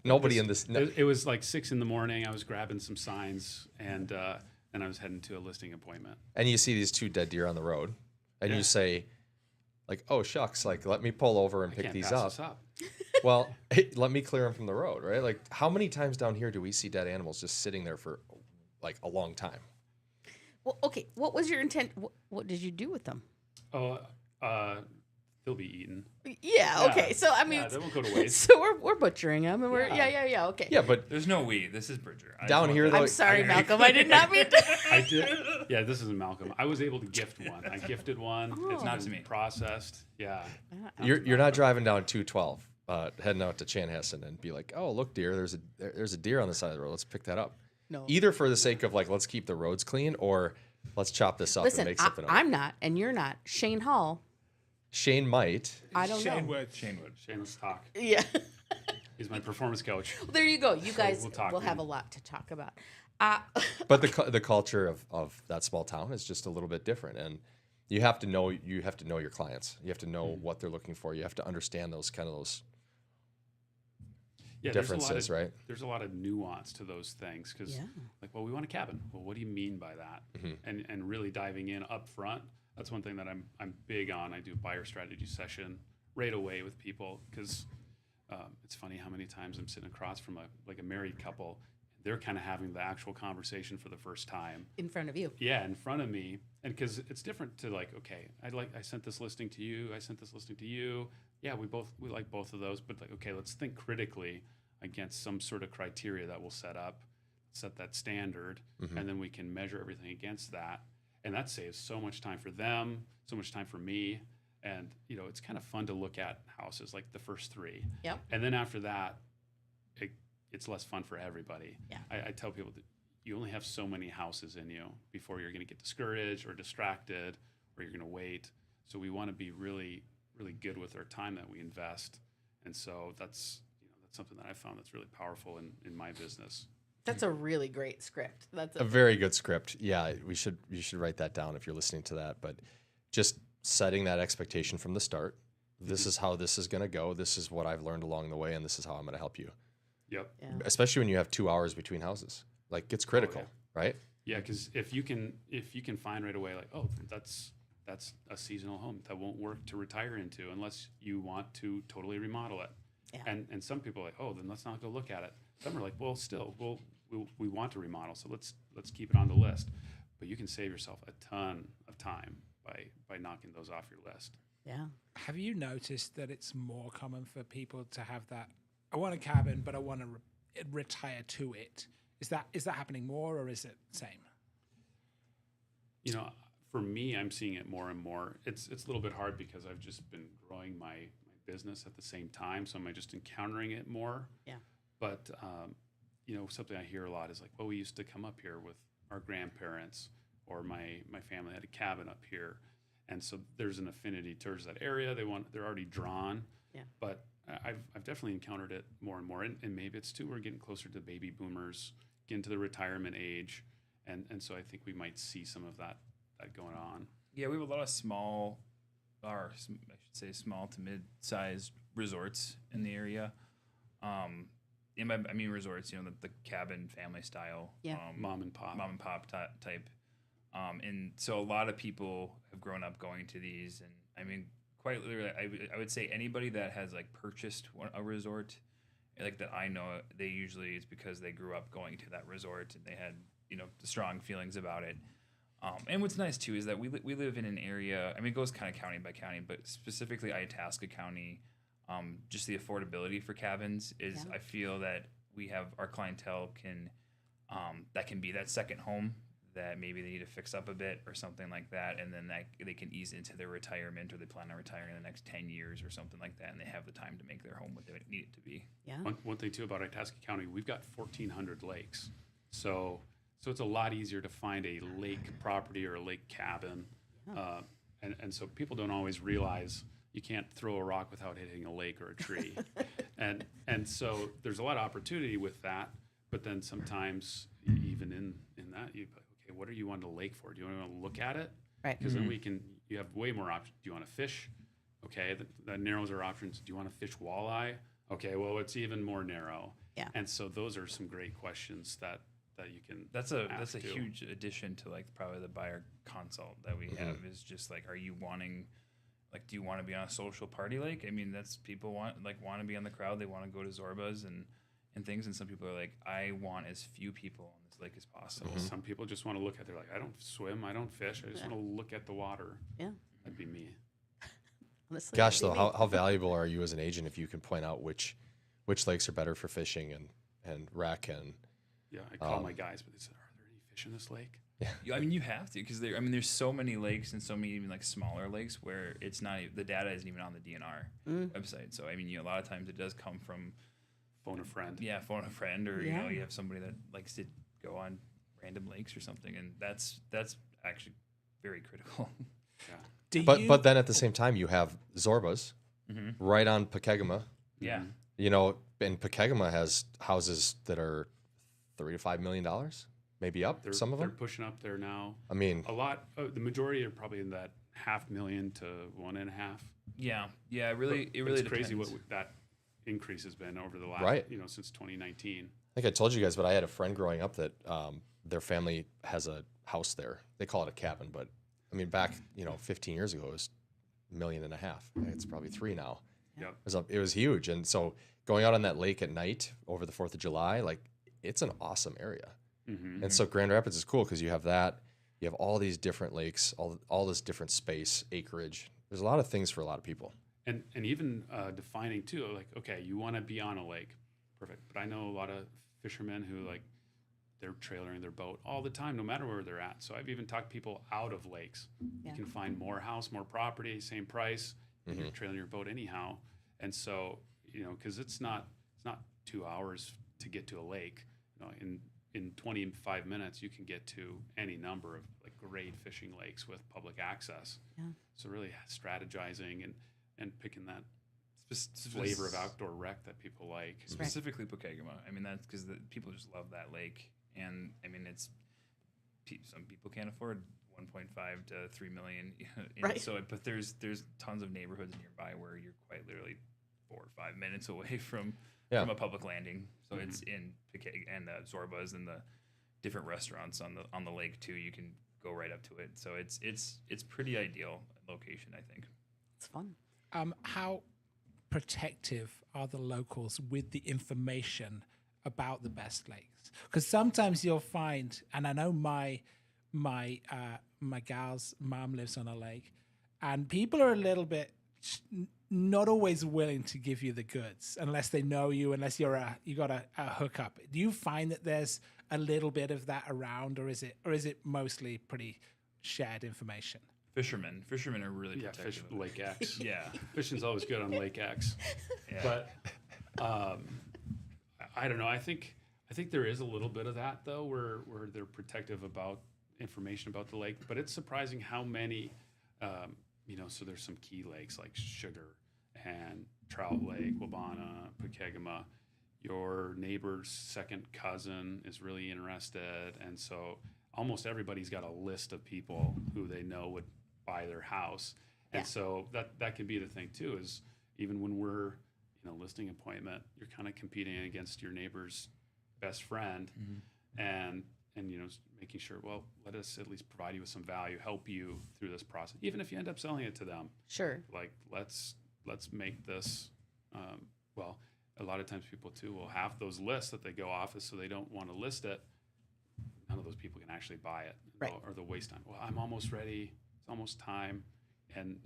nobody in this. It was like 6 a.m. I was grabbing some signs, and then I was heading to a listing appointment. And you see these 2 dead deer on the road, and you say, like, "Oh shucks, like let me pull over and pick these up." This up. Well, let me clear them from the road, right? Like, how many times down here do we see dead animals just sitting there for like a long time? Well, okay. What was your intent? What did you do with them? Oh, they'll be eaten. Yeah. Okay. So I mean, they won't go to waste. so we're butchering them, and we're Yeah. yeah. Okay. Yeah, but There's no we. This is Bridger. I Down just here, want though, I'm sorry, Malcolm. I did not mean to. I did. Yeah, this isn't Malcolm. I was able to gift one. I gifted one. It's Not been to me. processed. Yeah. you're not driving down 212, heading out to Chanhassen and be like, oh, look, dear, there's a deer on the side of the road. Let's pick that up. No. Either for the sake of like, let's keep the roads clean, or let's chop this up Listen, and make something of it. I'm not, and you're not. Shane Hall. Shane might. I don't Shane know. Wood. Shane Wood. Shameless talk. Yeah. He's my performance coach. Well, there you go. You guys we'll talk will have a then. lot to talk about. But the culture of that small town is just a little bit different, and you have to know your clients. You have to know what they're looking for. You have to understand those Yeah, differences, right? There's a lot of nuance to those things because, Yeah. like, well, we want a cabin. Well, what do you mean by that? And really diving in up front. That's one thing that I'm big on. I do a buyer strategy session right away with people because it's funny how many times I'm sitting across from a married couple. They're kind of having the actual conversation for the first time. In front of you. Yeah, in front of me, and because it's different to like, okay, I sent this listing to you, I sent this listing to you. Yeah, we like both of those, but like, okay, let's think critically against some sort of criteria that we'll set that standard, and then we can measure everything against that, and that saves so much time for them, so much time for me, and it's kind of fun to look at houses like the first 3, Yep. and then after that, it's less fun for everybody. Yeah. I tell people that you only have so many houses in you before you're going to get discouraged or distracted, or you're going to wait. So we want to be really, really good with our time that we invest. And so that's something that I found that's really powerful in my business. That's a really great script. That's A very good script. Yeah, you should write that down if you're listening to that. But just setting that expectation from the start. This is how this is going to go. This is what I've learned along the way, and this is how I'm going to help you. Yep. Yeah. Especially when you have 2 hours between houses, like it's critical, right? Yeah, because if you can find right away, like, oh, that's a seasonal home that won't work to retire into unless you want to totally remodel it. Yeah. And some people are like, oh, then let's not go look at it. Some are like, well, still, we want to remodel, so let's keep it on the list. But you can save yourself a ton of time by knocking those off your list. Yeah. Have you noticed that it's more common for people to have that? I want a cabin, but I want to retire to it. Is that happening more, or is it the same? For me, I'm seeing it more and more. It's a little bit hard because I've just been growing my business at the same time, so I'm just encountering it more. Yeah. But something I hear a lot is like, well, we used to come up here with our grandparents, or my family had a cabin up here, and so there's an affinity towards that area. They're already drawn. Yeah. But I've definitely encountered it more and more, and maybe it's too, we're getting closer to baby boomers, getting to the retirement age, and so I think we might see some of that going on. Yeah, we have a lot of small to mid-sized resorts in the area. I mean resorts, the cabin family style, Yeah. Mom and pop type. And so a lot of people have grown up going to these, and I mean, quite literally, I would say anybody that has like purchased a resort, like that I know, they usually it's because they grew up going to that resort and they had strong feelings about it. And what's nice too is that we live in an area. I mean, it goes kind of county by county, but specifically Itasca County, just the affordability for cabins is. Yeah. I feel that we have our clientele that can be that second home that maybe they need to fix up a bit or something like that, and then that they can ease into their retirement, or they plan on retiring in the next 10 years or something like that, and they have the time to make their home what they need it to be. Yeah. One thing too about Itasca County, we've got 1,400 lakes, so it's a lot easier to find a lake property or a lake cabin, and so people don't always realize you can't throw a rock without hitting a lake or a tree, and so there's a lot of opportunity with that, but then sometimes even in that you. Okay, what are you on the lake for? Do you want to look at it? Right. Because then you have way more options. Do you want to fish? Okay, that narrows our options. Do you want to fish walleye? Okay, well, it's even more narrow. Yeah. And so those are some great questions that you can That's a ask too. huge addition to like probably the buyer consult that we have is just like, are you wanting, like, do you want to be on a social party lake? I mean, that's people want to be on the crowd. They want to go to Zorbas and things. And some people are like, I want as few people on this lake as possible. Some people just want to look at. They're like, I don't swim, I don't fish. I just want to look at the water. Yeah. That'd be me. Honestly, Gosh, that'd though, be me. how valuable are you as an agent if you can point out which lakes are better for fishing and rec and Yeah, I call my guys, but they said, "Are there any fish in this lake?" I mean, you have to because there's so many lakes and so many even like smaller lakes where it's not the data isn't even on the DNR website. So I mean, a lot of times it does come from Phone a friend. phone a friend, or Yeah. you have somebody that likes to go on random lakes or something, and that's actually very critical. But then at the same time, you have Zorbas right on Pokegama. Yeah. You know, and Pokegama has houses that are $3 to $5 million, maybe up. Some of They're them. pushing up there now. I mean, A lot. The majority are probably in that $500,000 to 1.5. Yeah. It really It's depends. crazy what that increase has been over the last, Right. since 2019. I think I told you guys, but I had a friend growing up that their family has a house there. They call it a cabin, but I mean, back 15 years ago, it was $1.5 million. It's probably 3 now. Yep. It was huge, and so going out on that lake at night over the 4th of July, like it's an awesome area. And so Grand Rapids is cool because you have that, you have all these different lakes, all this different space, acreage. There's a lot of things for a lot of people. And even defining too, like, okay, you want to be on a lake, perfect. But I know a lot of fishermen who like they're trailering their boat all the time, no matter where they're at. So I've even talked people out of lakes. Yeah. You can find more house, more property, same price, and you're trailing your boat anyhow. And so because it's not 2 hours to get to a lake. In 25 minutes, you can get to any number of like great fishing lakes with public access. Yeah. So really strategizing and picking that flavor of outdoor rec that people like. Specifically Pokegama. I mean, that's because people just love that lake, and I mean, some people can't afford 1.5 to 3 million. Right. So, but there's tons of neighborhoods nearby where you're quite literally 4 or 5 minutes away from a public landing. So it's in and the Zorbas and the different restaurants on the lake too. You can go right up to it. So it's pretty ideal location, I think. It's fun. How protective are the locals with the information about the best lakes? Because sometimes you'll find, and I know my gal's mom lives on a lake, and people are a little bit not always willing to give you the goods unless they know you, unless you got a hookup. Do you find that there's a little bit of that around, or is it mostly pretty shared information? Fishermen are really protective. Fish Lake X. Yeah. Fishing's always good on Lake X. Yeah. But I don't know. I think there is a little bit of that though, where they're protective about information about the lake. But it's surprising how many. So there's some key lakes like Sugar and Trout Lake, Wabana, Pokegama. Your neighbor's second cousin is really interested, and so almost everybody's got a list of people who they know would buy their house. And so that can be the thing too, is even when we're listing appointment, you're kind of competing against your neighbor's best friend, and making sure, well, let us at least provide you with some value, help you through this process, even if you end up selling it to them. Sure. Like let's make this. Well, a lot of times people too will have those lists that they go off of, so they don't want to list it. None of those people can actually buy it, Right. or they'll waste time. Well, I'm almost ready. It's almost time, and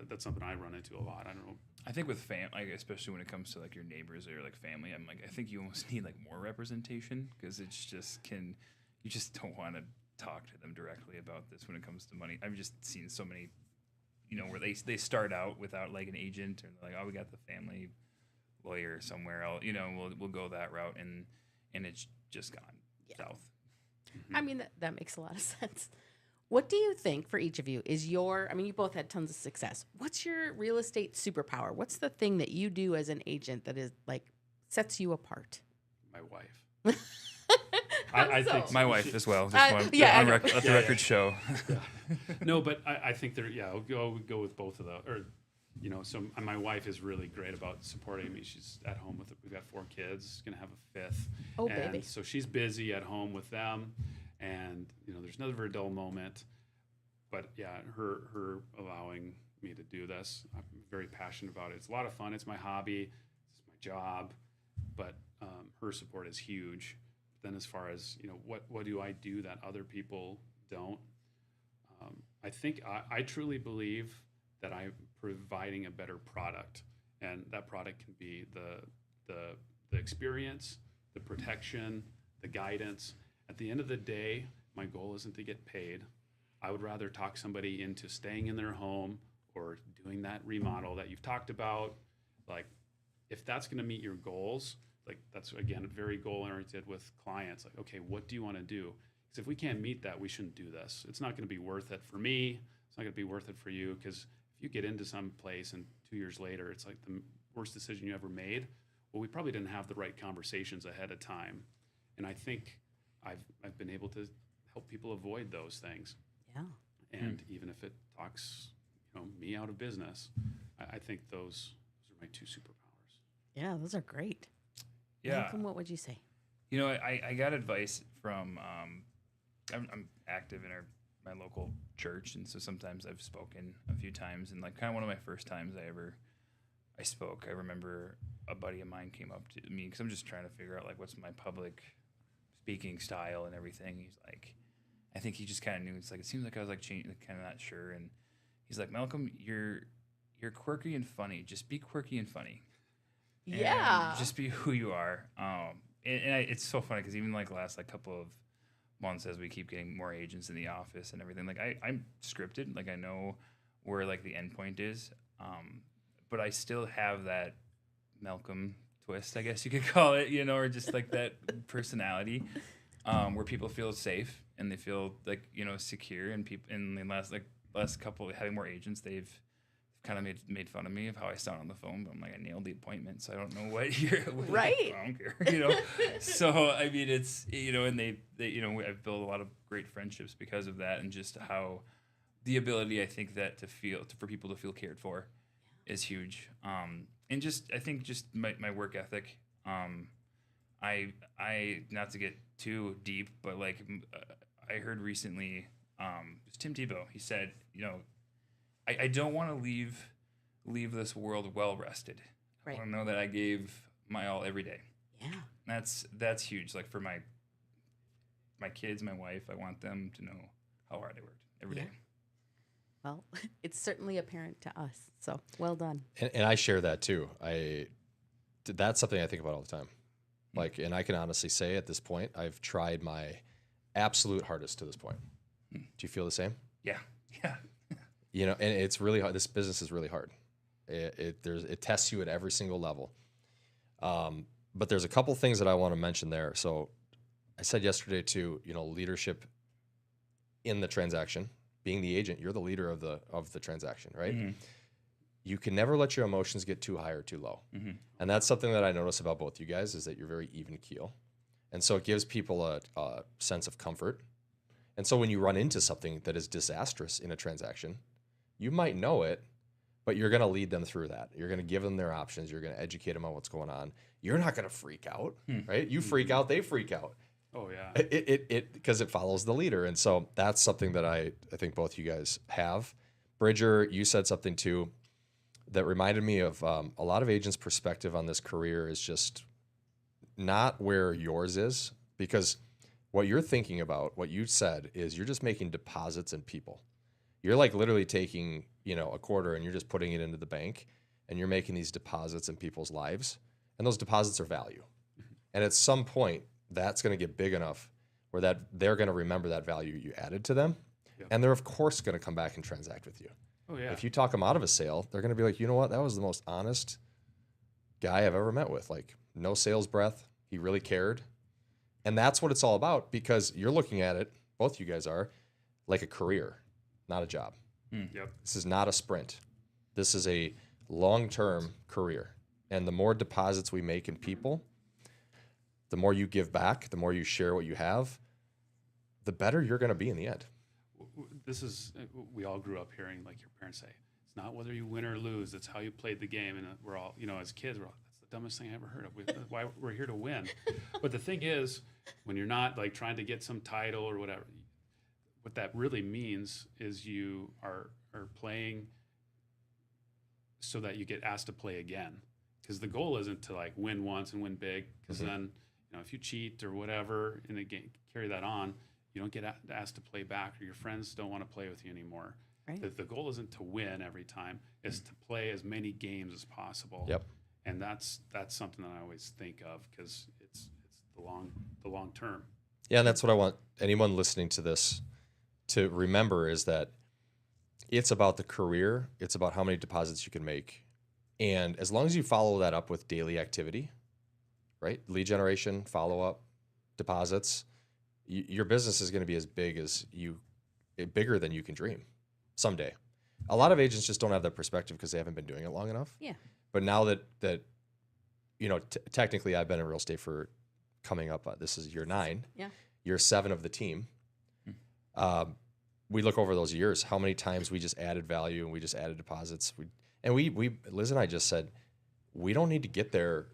that's something I run into a lot. I don't know. I think with especially when it comes to like your neighbors or like family, I'm like, I think you almost need like more representation, because it's just you just don't want to talk to them directly about this when it comes to money. I've just seen so many, where they start out without like an agent, or they're like, oh, we got the family lawyer somewhere else, we'll go that route, and it's just gone south. I mean, that makes a lot of sense. What do you think for each of you is you both had tons of success. What's your real estate superpower? What's the thing that you do as an agent that is like sets you apart? My wife. I think My wife as well. I know. Let the record show. No, but I think I'll go with both of those. So my wife is really great about supporting me. She's at home we've got 4 kids, gonna have a 5th. Oh, and baby. So she's busy at home with them, and there's never a dull moment. But yeah, her allowing me to do this, I'm very passionate about it. It's a lot of fun. It's my hobby. It's my job. But her support is huge. Then as far as what do I do that other people don't? I think I truly believe that I'm providing a better product, and that product can be the experience, the protection, the guidance. At the end of the day, my goal isn't to get paid. I would rather talk somebody into staying in their home or doing that remodel that you've talked about. Like, if that's going to meet your goals, like that's again very goal oriented with clients. Like, okay, what do you want to do? Because if we can't meet that, we shouldn't do this. It's not going to be worth it for me. It's not going to be worth it for you. Because if you get into some place and 2 years later, it's like the worst decision you ever made. Well, we probably didn't have the right conversations ahead of time. And I think I've been able to help people avoid those things. Yeah. And even if it talks, me out of business, I think those are my 2 superpowers. Yeah, those are great. Yeah. Malcolm, what would you say? I got advice from, I'm active in my local church, and so sometimes I've spoken a few times, and like kind of one of my first times I spoke, I remember a buddy of mine came up to me, because I'm just trying to figure out like what's my public speaking style and everything. He's like, I think he just kind of knew. It's like, it seems like I was like kind of not sure, and he's like, Malcolm, you're quirky and funny. Just be quirky and funny. Yeah. And just be who you are. It's so funny because even like the last like couple of months, as we keep getting more agents in the office and everything, like I'm scripted. Like I know where like the end point is, but I still have that Malcolm twist, I guess you could call it, or just like that personality, where people feel safe and they feel like secure. And people in the last couple having more agents, they've kind of made fun of me of how I sound on the phone, but I'm like, I nailed the appointment, so I don't know what you're right. I don't care, So I mean, it's and they I've built a lot of great friendships because of that, and just how the ability I think that for people to feel cared for is huge. And just I think just my work ethic. I not to get too deep, but like I heard recently, it was Tim Tebow. He said, I don't want to leave this world well rested. Right. I want to know that I gave my all every day. Yeah. That's huge. Like for my kids, my wife, I want them to know how hard I worked every day. Well, it's certainly apparent to us. So well done. And I share that too. That's something I think about all the time. Like, and I can honestly say at this point, I've tried my absolute hardest to this point. Do you feel the same? Yeah. Yeah. And it's really hard. This business is really hard. It tests you at every single level. But there's a couple things that I want to mention there. So I said yesterday too, leadership in the transaction, being the agent, you're the leader of the transaction, right? Mm-hmm. You can never let your emotions get too high or too low. Mm-hmm. And that's something that I notice about both you guys, is that you're very even keel. And so it gives people a sense of comfort. And so when you run into something that is disastrous in a transaction, you might know it, but you're going to lead them through that. You're going to give them their options. You're going to educate them on what's going on. You're not going to freak out, right? You freak out, they freak out. Oh yeah. Because it follows the leader. And so that's something that I think both you guys have. Bridger, you said something too that reminded me of a lot of agents' perspective on this career is just not where yours is, because what you're thinking about, what you said, is you're just making deposits in people. You're like literally taking, a quarter and you're just putting it into the bank, and you're making these deposits in people's lives, and those deposits are value. And at some point, that's going to get big enough where that they're going to remember that value you added to them. Yep. And they're of course going to come back and transact with you. Oh yeah. If you talk them out of a sale, they're going to be like, you know what? That was the most honest guy I've ever met with. Like, no sales breath. He really cared. And that's what it's all about, because you're looking at it, both you guys are, like a career, not a job. Yep. This is not a sprint. This is a long-term career. And the more deposits we make in people, the more you give back, the more you share what you have, the better you're going to be in the end. This is, we all grew up hearing like your parents say, it's not whether you win or lose, it's how you played the game. And we're all, as kids, we're all, that's the dumbest thing I ever heard of. That's why we're here to win. But the thing is, when you're not like trying to get some title or whatever, what that really means is you are playing so that you get asked to play again. Because the goal isn't to like win once and win big, because then, if you cheat or whatever in the game, carry that on, you don't get asked to play back, or your friends don't want to play with you anymore. Right. The goal isn't to win every time; it's to play as many games as possible. Yep. And that's something that I always think of because it's the long term. Yeah, and that's what I want anyone listening to this to remember is that it's about the career. It's about how many deposits you can make. And as long as you follow that up with daily activity, right? Lead generation, follow-up, deposits, your business is going to be bigger than you can dream someday. A lot of agents just don't have that perspective because they haven't been doing it long enough. Yeah. But now that technically I've been in real estate for coming up, this is year 9. Yeah. Year 7 of the team. We look over those years, how many times we just added value and we just added deposits. Liz and I just said, we don't need to get there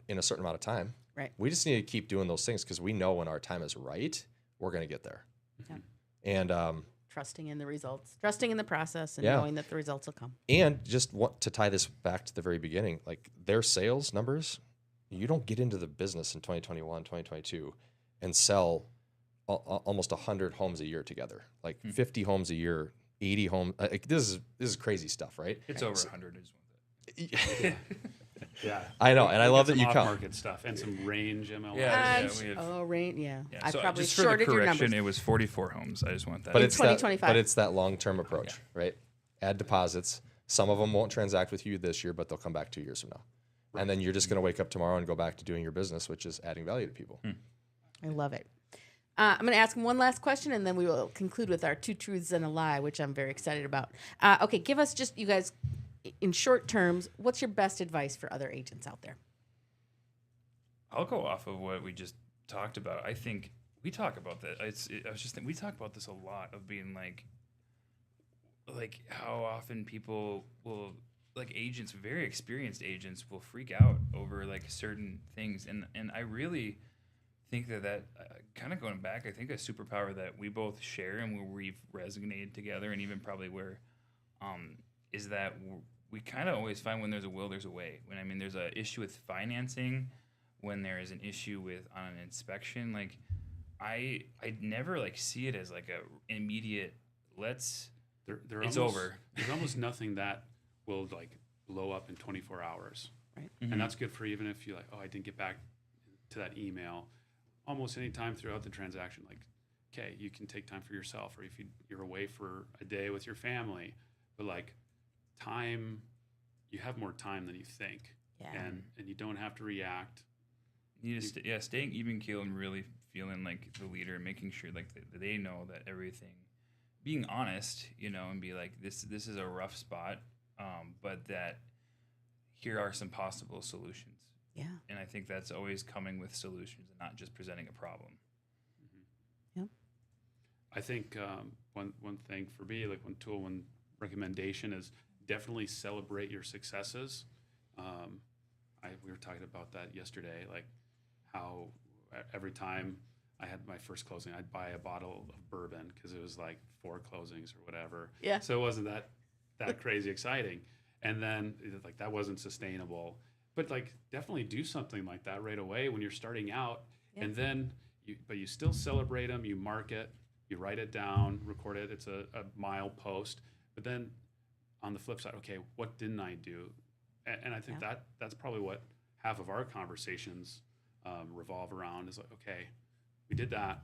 in a certain amount of time. Right. We just need to keep doing those things because we know when our time is right, we're going to get there. Yeah. And trusting in the results, trusting in the process, and Yeah. knowing that the results will come. and just want to tie this back to the very beginning, like their sales numbers, you don't get into the business in 2021, 2022 and sell almost 100 homes a year together, like 50 homes a year, 80 homes. This is crazy stuff, right? It's over 100. I just want that. Yeah, I know, and I We love get that you some come. off-market stuff and some range MLS. Yeah. I'm we have- rain. Yeah. Yeah, I so probably just for the shorted your correction, numbers. it was 44 homes. I just want that. But In it's 2025. but it's that long-term approach, right? Add deposits. Some of them won't transact with you this year, but they'll come back 2 years from now. And then you're just going to wake up tomorrow and go back to doing your business, which is adding value to people. I love it. I'm going to ask one last question, and then we will conclude with our 2 truths and a lie, which I'm very excited about. Okay, give us just, you guys, in short terms, what's your best advice for other agents out there? I'll go off of what we just talked about. I think we talk about that. I was just thinking, we talk about this a lot of being like how often people will, like agents, very experienced agents, will freak out over like certain things, and I really think that kind of going back, I think a superpower that we both share and where we've resonated together, and even probably where is that we kind of always find when there's a will, there's a way. When there's an issue with financing, when there is an issue with on an inspection, like I never like see it as like a immediate They're it's almost, over. There's almost nothing that will like blow up in 24 hours. Right. And that's good for even if you like, oh, I didn't get back to that email. Almost any time throughout the transaction, like, okay, you can take time for yourself, or if you're away for a day with your family, but like time, you have more time than you think. Yeah. And you don't have to react. You just staying even keel and really feeling like the leader, and making sure like that they know that everything, being honest, and be like this is a rough spot, but that here are some possible solutions. Yeah. And I think that's always coming with solutions and not just presenting a problem. Yeah. I think one thing for me, like one recommendation is definitely celebrate your successes. We were talking about that yesterday, like how every time I had my first closing, I'd buy a bottle of bourbon because it was like 4 closings or whatever. Yeah. So it wasn't that crazy exciting. And then like that wasn't sustainable. But like definitely do something like that right away when you're starting out. Yeah. And then you still celebrate them, you mark it, you write it down, record it. It's a mile post. But then on the flip side, okay, what didn't I do? And I think that's probably what half of our conversations revolve around is like, okay, we did that,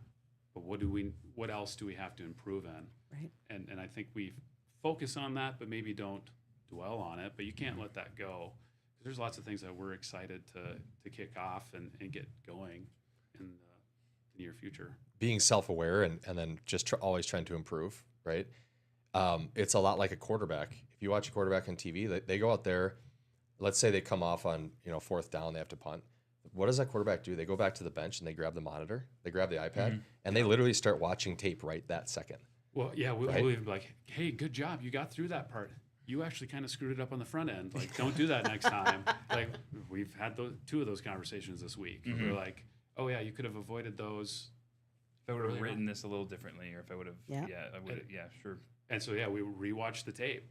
but what else do we have to improve in? Right. And I think we focus on that, but maybe don't dwell on it. But you can't let that go. There's lots of things that we're excited to kick off and get going in the near future. Being self-aware and then just always trying to improve, right? It's a lot like a quarterback. If you watch a quarterback on TV, they go out there, let's say they come off on 4th down, they have to punt. What does that quarterback do? They go back to the bench and they grab the monitor, they grab the iPad, and they literally start watching tape right that second. Well, yeah, we'll Right? even be like, hey, good job. You got through that part. You actually kind of screwed it up on the front end. Like, don't do that next time. Like, we've had 2 of those conversations this week. We're like, oh, yeah, you could have avoided those. If I would have Earlier written this a little differently, or if I would have, I would, sure. And so, yeah, we rewatch the tape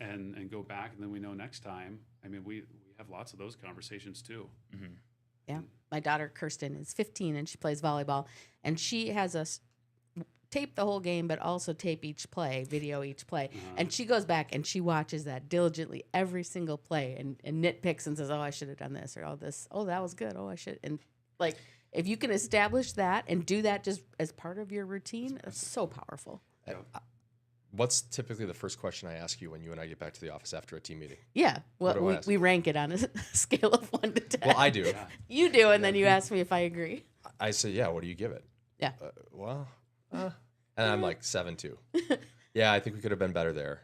and go back, and then we know next time. I mean, we have lots of those conversations, too. Yeah. My daughter, Kirsten, is 15, and she plays volleyball. And she has us tape the whole game, but also tape each play, video each play. And she goes back and she watches that diligently every single play and nitpicks and says, oh, I should have done this or all this. Oh, that was good. Oh, I should. And like, if you can establish that and do that just as part of your routine, it's so powerful. What's typically the first question I ask you when you and I get back to the office after a team meeting? Yeah. What do I Well, ask? we rank it on a scale of 1 to 10. Well, I do. You do, and then you ask me if I agree. I say, yeah, what do you give it? Yeah. And I'm like 7.2. Yeah, I think we could have been better there.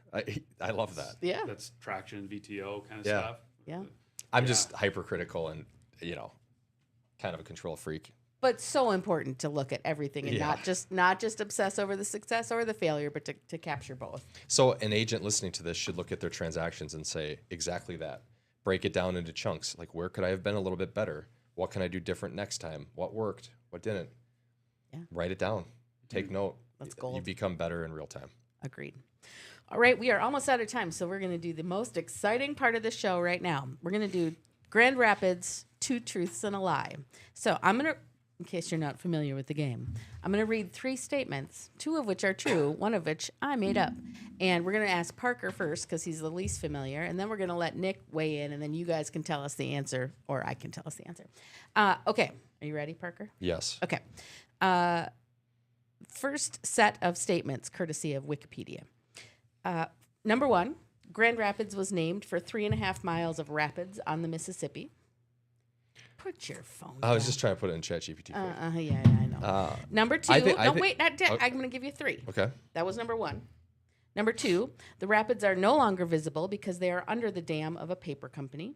I love that. Yeah. That's traction, VTO kind of Yeah. stuff. Yeah. I'm just hypercritical and, kind of a control freak. But so important to look at everything and Yeah. not just obsess over the success or the failure, but to capture both. So an agent listening to this should look at their transactions and say exactly that. Break it down into chunks. Like, where could I have been a little bit better? What can I do different next time? What worked? What didn't? Yeah. Write it down. Take note. That's You gold. become better in real time. Agreed. All right, we are almost out of time, so we're going to do the most exciting part of the show right now. We're going to do Grand Rapids, 2 Truths and a Lie. So I'm going to, in case you're not familiar with the game, I'm going to read 3 statements, 2 of which are true, 1 of which I made up. And we're going to ask Parker first because he's the least familiar, and then we're going to let Nick weigh in, and then you guys can tell us the answer, or I can tell us the answer. Okay, are you ready, Parker? Yes. Okay. First set of statements, courtesy of Wikipedia. Number 1, Grand Rapids was named for 3.5 miles of rapids on the Mississippi. Put your phone I was down. just trying to put it in ChatGPT. Yeah, I know. Number 2, I think- I'm going to give you 3. Okay. That was number 1. Number 2, the rapids are no longer visible because they are under the dam of a paper company.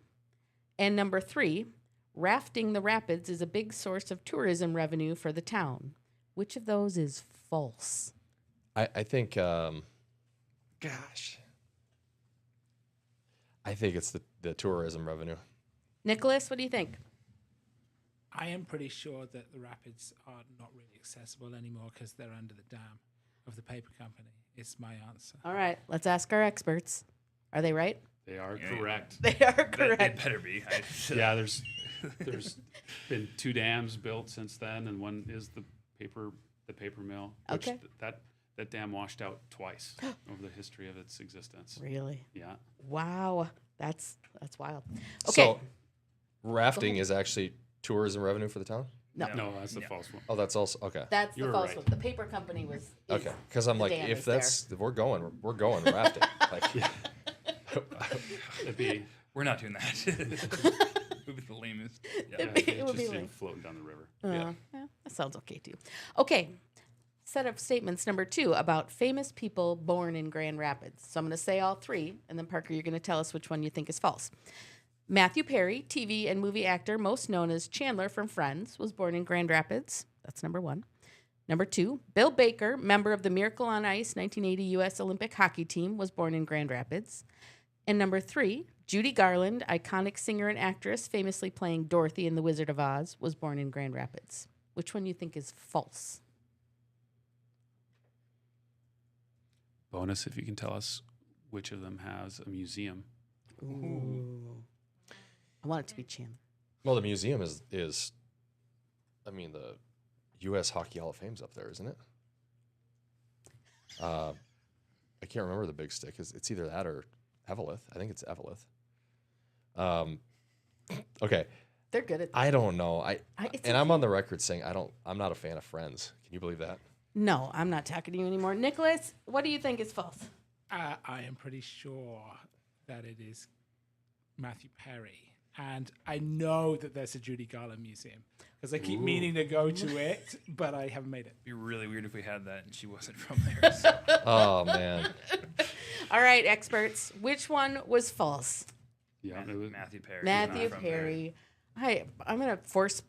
And number 3, rafting the rapids is a big source of tourism revenue for the town. Which of those is false? I think, I think it's the tourism revenue. Nicholas, what do you think? I am pretty sure that the rapids are not really accessible anymore because they're under the dam of the paper company. It's my answer. All right, let's ask our experts. Are they right? They are Yeah, correct. They are It correct. better be. Yeah, there's been 2 dams built since then, and one is the paper mill. Which Okay. that dam washed out twice over the history of its existence. Really? Yeah. Wow, that's wild. Okay. So rafting is actually tourism revenue for the town? No, No, that's the false one. Oh, that's also, okay. that's You the were false right. one. The paper company was. Okay. Because I'm the like, dam if is that's, if we're going rafting. Like, It'd be, We're not doing that. It would be the lamest. Yeah. It'd be- it'd it would just be be like- floating down the river. Yeah, that sounds okay too. Okay, set of statements number 2 about famous people born in Grand Rapids. So I'm going to say all 3, and then Parker, you're going to tell us which one you think is false. Matthew Perry, TV and movie actor, most known as Chandler from Friends, was born in Grand Rapids. That's number 1. Number 2, Bill Baker, member of the Miracle on Ice 1980 U.S. Olympic hockey team, was born in Grand Rapids. And number 3, Judy Garland, iconic singer and actress, famously playing Dorothy in The Wizard of Oz, was born in Grand Rapids. Which one do you think is false? Bonus if you can tell us which of them has a museum. Ooh. I want it to be Chandler. well, the museum is, I mean, the U.S. Hockey Hall of Fame's up there, isn't it? I can't remember the big stick. It's either that or Eveleth. I think it's Eveleth. Okay. They're good at that. I don't know. It's I'm on the record saying I'm not a fan of Friends. Can you believe that? No, I'm not talking to you anymore. Nicholas, what do you think is false? I am pretty sure that it is Matthew Perry. And I know that there's a Judy Garland museum because I keep meaning to go to it, but I haven't made it. It'd be really weird if we had that and she wasn't from there. So. Oh man. All right, experts, which one was false? Yeah. Matthew Perry. Matthew not from there. Perry. I'm gonna force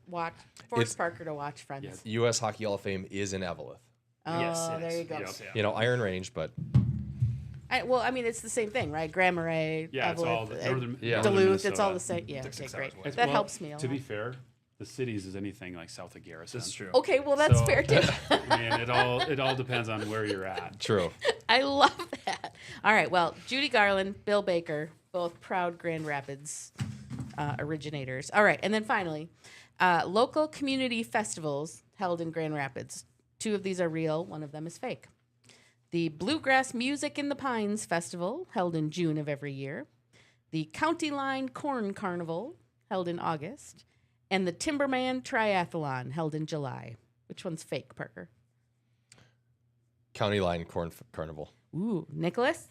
It's- Parker to watch Friends. Yes. U.S. Hockey Hall of Fame is in Eveleth. Oh, Yes, it there is. you go. Yes, yeah. Iron Range, but Well, I mean, it's the same thing, right? Grand Marais, Yeah, it's all Eveleth, the northern, Yeah. northern Duluth. Minnesota. It's all the same. Yeah, Took okay, 6 great. hours away. That helps me a lot. To be fair, the cities is anything like south of Garrison. This is true. Okay, well, that's So- fair too. I mean, it all depends on where you're at. true. I love that. All right, well, Judy Garland, Bill Baker, both proud Grand Rapids originators. All right, and then finally, local community festivals held in Grand Rapids. 2 of these are real, 1 of them is fake. The Bluegrass Music in the Pines Festival, held in June of every year. The County Line Corn Carnival, held in August. And the Timberman Triathlon, held in July. Which one's fake, Parker? County Line Corn Carnival. Ooh, Nicholas?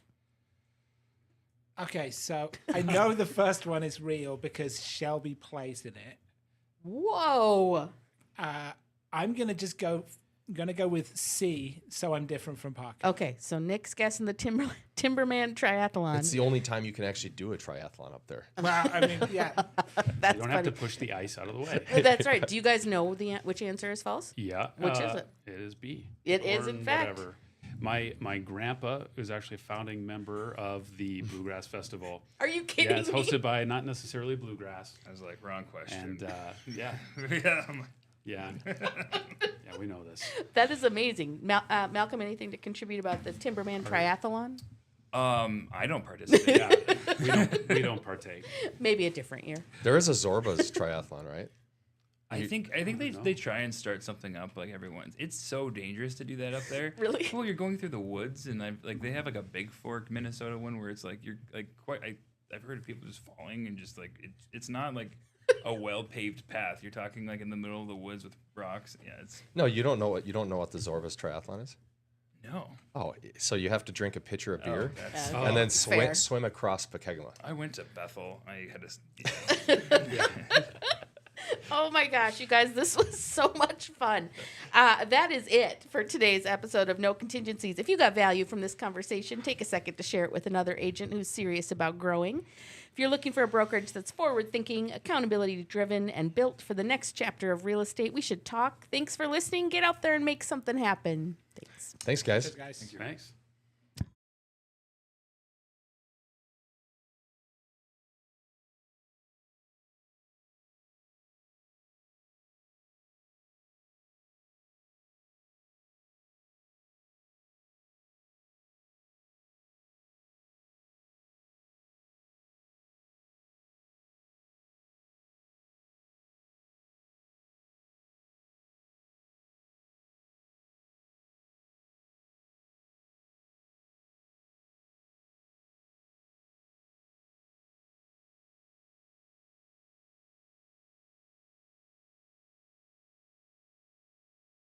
Okay, so I know the first one is real because Shelby plays in it. Whoa. I'm gonna just go with C, so I'm different from Parker. Okay, so Nick's guessing the Timberman Triathlon. It's the only time you can actually do a triathlon up there. Well, I mean, yeah. That's You don't funny. have to push the ice out of the way. That's right. Do you guys know which answer is false? Yeah. Which is it? It is B. It is, in fact. Whatever. My grandpa is actually a founding member of the Bluegrass Festival. Are you kidding Yeah, it's me? hosted by not necessarily Bluegrass. I was like, wrong question. And yeah, yeah, I'm like, yeah. Yeah, we know this. That is amazing. Malcolm, anything to contribute about the Timberman Triathlon? I don't participate. Yeah, we don't partake. Maybe a different year. There is a Zorba's triathlon, right? I think they try and start something up like everyone's. It's so dangerous to do that up there. Really? Well, you're going through the woods, and they have like a Big Fork, Minnesota one where it's like you're like I've heard of people just falling and just like it's not like a well paved path. You're talking like in the middle of the woods with rocks. Yeah, it's No, you don't know what the Zorba's triathlon is? no. Oh, so you have to drink a pitcher of beer That's, Oh. and then Fair. swim across Pekegama. I went to Bethel. I had to. Oh my gosh, you guys, this was so much fun. That is it for today's episode of No Contingencies. If you got value from this conversation, take a second to share it with another agent who's serious about growing. If you're looking for a brokerage that's forward-thinking, accountability-driven, and built for the next chapter of real estate, we should talk. Thanks for listening. Get out there and make something happen. Thanks. Thanks, guys. Guys. Thanks.